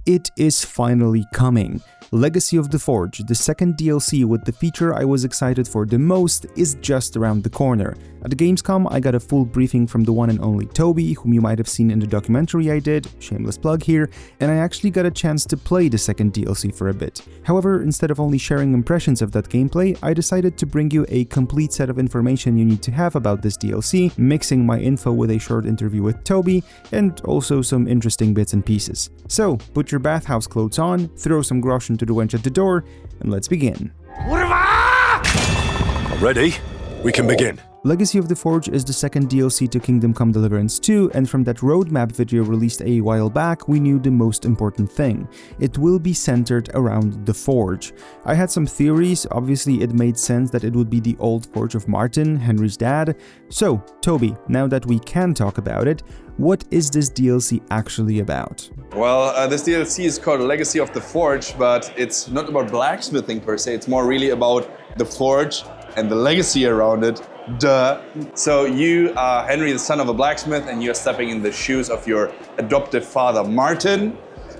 It is finally coming. Legacy of the Forge, the second DLC with the feature I was excited for the most, is just around the corner. At the Gamescom, I got a full briefing from the one and only Toby, whom you might have seen in the documentary I did, shameless plug here, and I actually got a chance to play the second DLC for a bit. However, instead of only sharing impressions of that gameplay, I decided to bring you a complete set of information you need to have about this DLC, mixing my info with a short interview with Toby, and also some interesting bits and pieces. So, put your bathhouse clothes on, throw some grosh into the wench at the door, and let's begin. Ready? We can begin. Legacy of the Forge is the second DLC to Kingdom Come Deliverance 2, and from that roadmap video released a while back, we knew the most important thing. It will be centered around the Forge. I had some theories. Obviously it made sense that it would be the old Forge of Martin, Henry's dad. So, Toby, now that we can talk about it, what is this DLC actually about? Well, this DLC is called Legacy of the Forge, but it's not about blacksmithing per se, it's more really about the Forge and the legacy around it. Duh. So you are Henry, the son of a blacksmith, and you're stepping in the shoes of your adoptive father, Martin,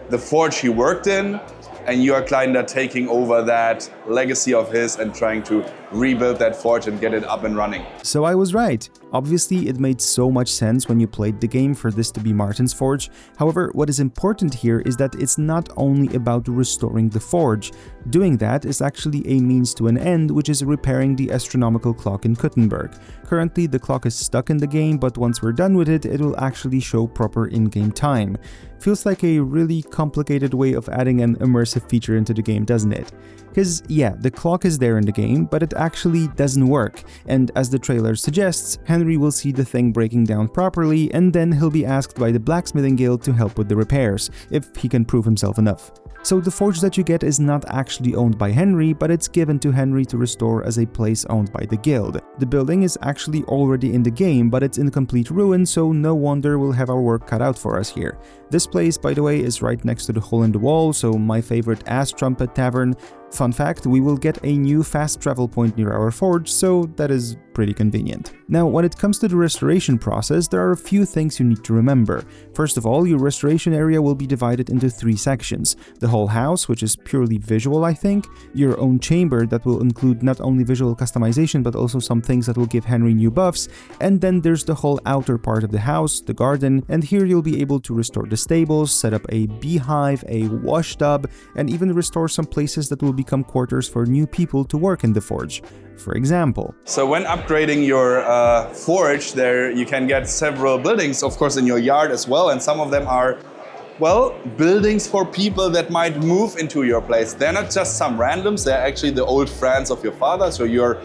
the forge he worked in, and you are kinda taking over that legacy of his and trying to rebuild that forge and get it up and running. So I was right. Obviously, it made so much sense when you played the game for this to be Martin's forge. However, what is important here is that it's not only about restoring the forge. Doing that is actually a means to an end, which is repairing the astronomical clock in Kuttenberg. Currently, the clock is stuck in the game, but once we're done with it, it will actually show proper in-game time. Feels like a really complicated way of adding an immersive feature into the game, doesn't it? Because yeah, the clock is there in the game, but it actually doesn't work, and as the trailer suggests, Henry will see the thing breaking down properly, and then he'll be asked by the Blacksmithing Guild to help with the repairs, if he can prove himself enough. So the forge that you get is not actually owned by Henry, but it's given to Henry to restore as a place owned by the guild. The building is actually already in the game, but it's in complete ruin, so no wonder we'll have our work cut out for us here. This place, by the way, is right next to the hole in the wall, so my favorite ass trumpet tavern. Fun fact, we will get a new fast travel point near our forge, so that is pretty convenient. Now, when it comes to the restoration process, there are a few things you need to remember. First of all, your restoration area will be divided into 3 sections. The whole house, which is purely visual, I think, your own chamber that will include not only visual customization, but also some things that will give Henry new buffs, and then there's the whole outer part of the house, the garden, and here you'll be able to restore the stables, set up a beehive, a wash tub, and even restore some places that will become quarters for new people to work in the forge. For example. So when upgrading your forge, there you can get several buildings, of course, in your yard as well, and some of them are, well, buildings for people that might move into your place. They're not just some randoms, they're actually the old friends of your father, so you're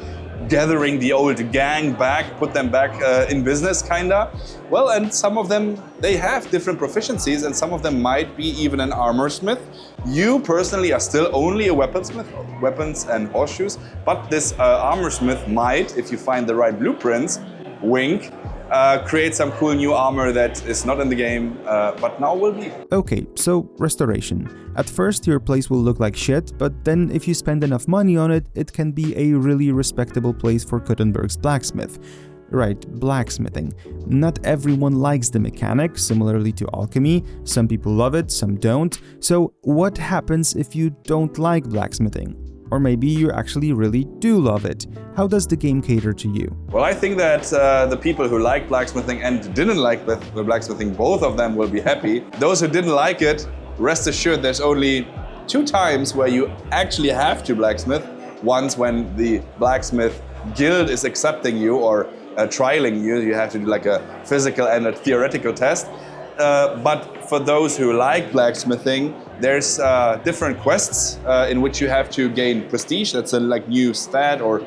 gathering the old gang back, put them back in business, kinda. Well, and some of them, they have different proficiencies, and some of them might be even an armor smith. You personally are still only a weaponsmith, weapons and horseshoes, but this armor smith might, if you find the right blueprints, wink, create some cool new armor that is not in the game, but now will be. Okay, so restoration. At first your place will look like shit, but then if you spend enough money on it, it can be a really respectable place for Kuttenberg's blacksmith. Right, blacksmithing. Not everyone likes the mechanic, similarly to alchemy. Some people love it, some don't. So what happens if you don't like blacksmithing? Or maybe you actually really do love it. How does the game cater to you? Well, I think that the people who like blacksmithing and didn't like the blacksmithing, both of them will be happy. Those who didn't like it, rest assured there's only 2 times where you actually have to blacksmith. Once when the blacksmith guild is accepting you or trialing you, you have to do like a physical and a theoretical test. But for those who like blacksmithing, there's different quests in which you have to gain prestige. That's a like new stat or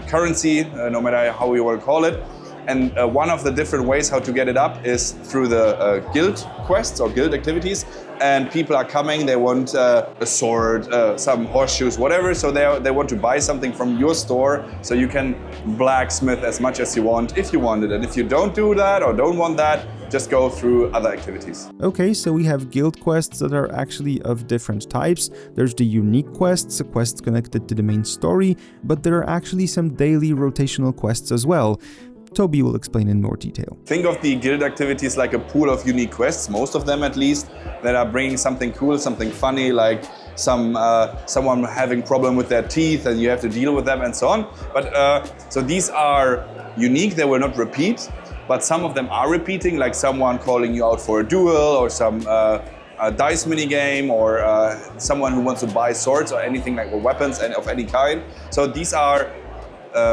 currency, no matter how you want to call it. And one of the different ways how to get it up is through the guild quests or guild activities. And people are coming, they want a sword, some horseshoes, whatever. So they want to buy something from your store so you can blacksmith as much as you want if you want it. And if you don't do that or don't want that, just go through other activities. Okay, so we have guild quests that are actually of different types. There's the unique quests, quests connected to the main story, but there are actually some daily rotational quests as well. Toby will explain in more detail. Think of the guild activities like a pool of unique quests, most of them at least, that are bringing something cool, something funny, like someone having problem with their teeth and you have to deal with them and so on. But so these are unique, they will not repeat, but some of them are repeating, like someone calling you out for a duel or some a dice mini game or someone who wants to buy swords or anything like, or weapons and of any kind. So these are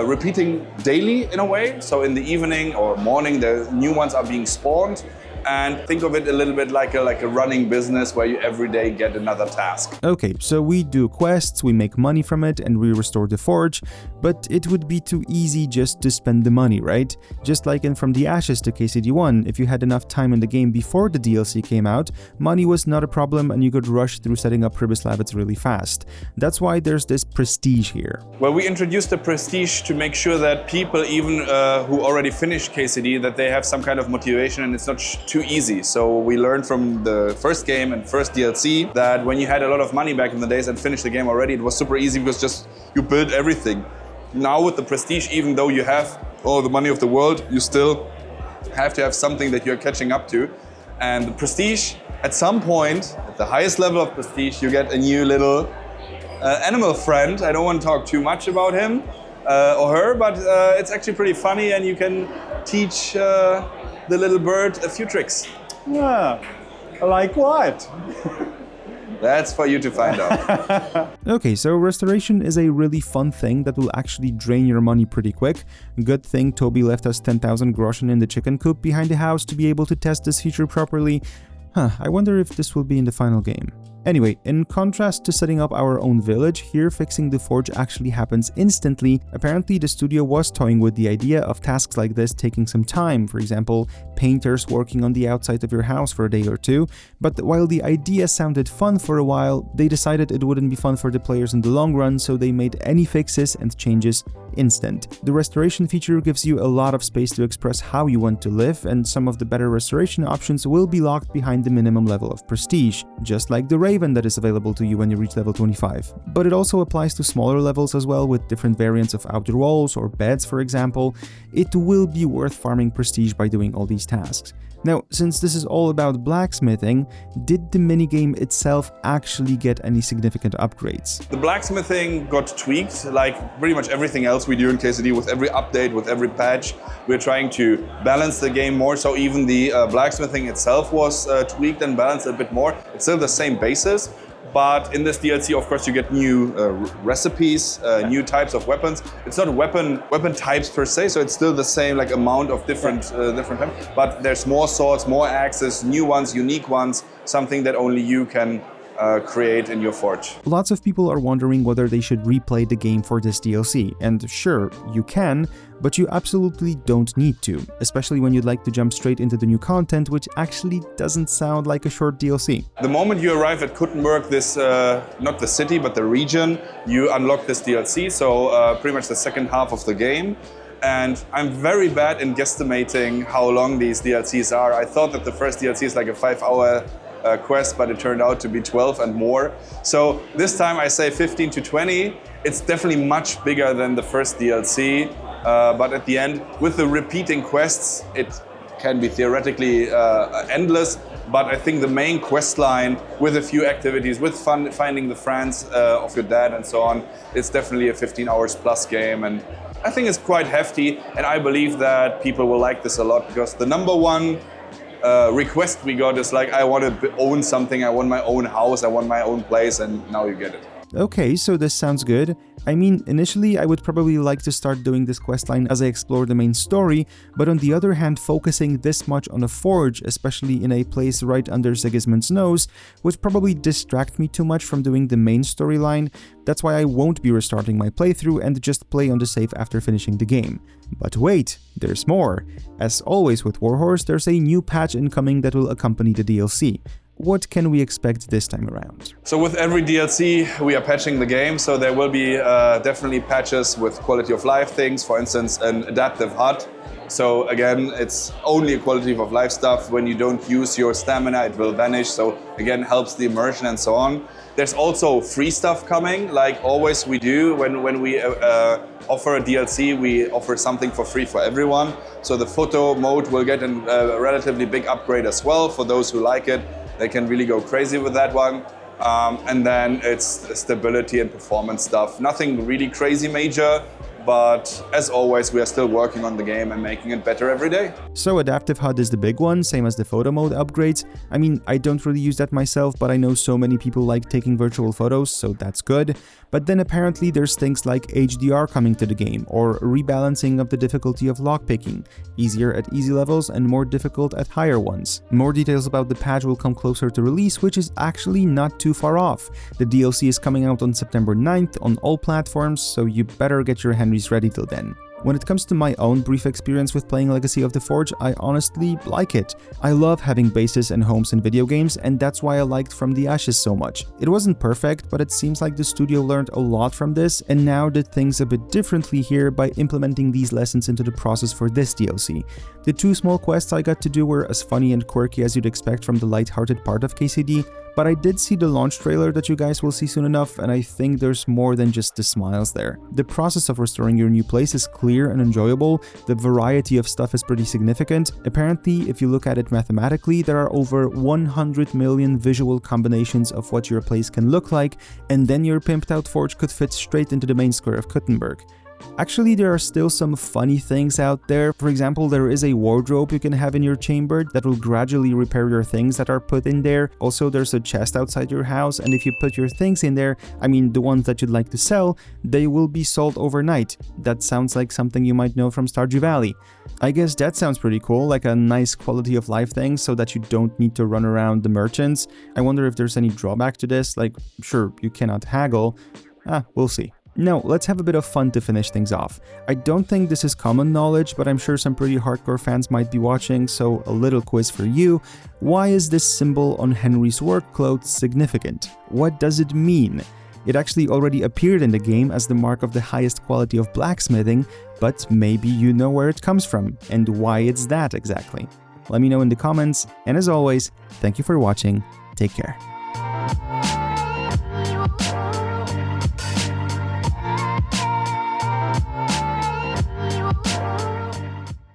repeating daily in a way. So in the evening or morning, the new ones are being spawned. And think of it a little bit like a running business where you every day get another task. Okay, so we do quests, we make money from it, and we restore the forge, but it would be too easy just to spend the money, right? Just like in From the Ashes to KCD1, if you had enough time in the game before the DLC came out, money was not a problem and you could rush through setting up Pribyslavitz really fast. That's why there's this prestige here. Well, we introduced the prestige to make sure that people, even who already finished KCD, that they have some kind of motivation and it's not too easy. So we learned from the first game and first DLC that when you had a lot of money back in the days and finished the game already, it was super easy because just you build everything. Now with the prestige, even though you have all the money of the world, you still have to have something that you're catching up to. And the prestige, at some point, at the highest level of prestige, you get a new little animal friend. I don't want to talk too much about him or her, but it's actually pretty funny and you can teach the little bird a few tricks. Yeah, like what? That's for you to find out. Okay, so restoration is a really fun thing that will actually drain your money pretty quick. Good thing Toby left us 10,000 groschen in the chicken coop behind the house to be able to test this feature properly. I wonder if this will be in the final game. Anyway, in contrast to setting up our own village, here fixing the forge actually happens instantly. Apparently the studio was toying with the idea of tasks like this taking some time, for example, painters working on the outside of your house for a day or two, but while the idea sounded fun for a while, they decided it wouldn't be fun for the players in the long run, so they made any fixes and changes instant. The restoration feature gives you a lot of space to express how you want to live, and some of the better restoration options will be locked behind the minimum level of prestige, just like the Raven that is available to you when you reach level 25. But it also applies to smaller levels as well, with different variants of outer walls or beds, for example. It will be worth farming prestige by doing all these tasks. Now, since this is all about blacksmithing, did the minigame itself actually get any significant upgrades? The blacksmithing got tweaked, like pretty much everything else we do in KCD. With every update, with every patch, we're trying to balance the game more, so even the blacksmithing itself was tweaked and balanced a bit more. It's still the same basis, but in this DLC, of course, you get new recipes, new types of weapons. It's not weapon types per se, so it's still the same like amount of different types. But there's more swords, more axes, new ones, unique ones, something that only you can create in your forge. Lots of people are wondering whether they should replay the game for this DLC, and sure, you can, but you absolutely don't need to, especially when you'd like to jump straight into the new content, which actually doesn't sound like a short DLC. The moment you arrive at Kuttenberg, this, not the city, but the region, you unlock this DLC, so pretty much the second half of the game. And I'm very bad in guesstimating how long these DLCs are. I thought that the first DLC is like a 5-hour quest, but it turned out to be 12 and more. So this time I say 15 to 20. It's definitely much bigger than the first DLC, but at the end, with the repeating quests, it can be theoretically endless. But I think the main quest line, with a few activities, with finding the friends of your dad and so on, it's definitely a 15 hours plus game. And I think it's quite hefty, and I believe that people will like this a lot, because the number one request we got is like, I want to own something, I want my own house, I want my own place, and now you get it. Okay, so this sounds good. I mean, initially I would probably like to start doing this questline as I explore the main story, but on the other hand, focusing this much on a forge, especially in a place right under Sigismund's nose, would probably distract me too much from doing the main storyline. That's why I won't be restarting my playthrough and just play on the save after finishing the game. But wait, there's more. As always with Warhorse, there's a new patch incoming that will accompany the DLC. What can we expect this time around? So with every DLC, we are patching the game, so there will be definitely patches with quality of life things, for instance, an adaptive HUD. So again, it's only a quality of life stuff. When you don't use your stamina, it will vanish. So again, helps the immersion and so on. There's also free stuff coming, like always we do. When we offer a DLC, we offer something for free for everyone. So the photo mode will get a relatively big upgrade as well. For those who like it, they can really go crazy with that one. And then it's stability and performance stuff. Nothing really crazy major. But as always, we are still working on the game and making it better every day. So Adaptive HUD is the big one, same as the photo mode upgrades. I mean, I don't really use that myself, but I know so many people like taking virtual photos, so that's good. But then apparently there's things like HDR coming to the game, or rebalancing of the difficulty of lockpicking, easier at easy levels and more difficult at higher ones. More details about the patch will come closer to release, which is actually not too far off. The DLC is coming out on September 9th on all platforms, so you better get your hands ready till then. When it comes to my own brief experience with playing Legacy of the Forge, I honestly like it. I love having bases and homes in video games, and that's why I liked From the Ashes so much. It wasn't perfect, but it seems like the studio learned a lot from this and now did things a bit differently here by implementing these lessons into the process for this DLC. The 2 small quests I got to do were as funny and quirky as you'd expect from the light-hearted part of KCD, but I did see the launch trailer that you guys will see soon enough, and I think there's more than just the smiles there. The process of restoring your new place is clear and enjoyable, the variety of stuff is pretty significant. Apparently, if you look at it mathematically, there are over 100 million visual combinations of what your place can look like, and then your pimped out forge could fit straight into the main square of Kuttenberg. Actually, there are still some funny things out there. For example, there is a wardrobe you can have in your chamber that will gradually repair your things that are put in there. Also, there's a chest outside your house, and if you put your things in there, I mean the ones that you'd like to sell, they will be sold overnight. That sounds like something you might know from Stardew Valley. I guess that sounds pretty cool, like a nice quality of life thing so that you don't need to run around the merchants. I wonder if there's any drawback to this, like sure, you cannot haggle. We'll see. Now, let's have a bit of fun to finish things off. I don't think this is common knowledge, but I'm sure some pretty hardcore fans might be watching, so a little quiz for you. Why is this symbol on Henry's work clothes significant? What does it mean? It actually already appeared in the game as the mark of the highest quality of blacksmithing, but maybe you know where it comes from, and why it's that exactly. Let me know in the comments, and as always, thank you for watching, take care.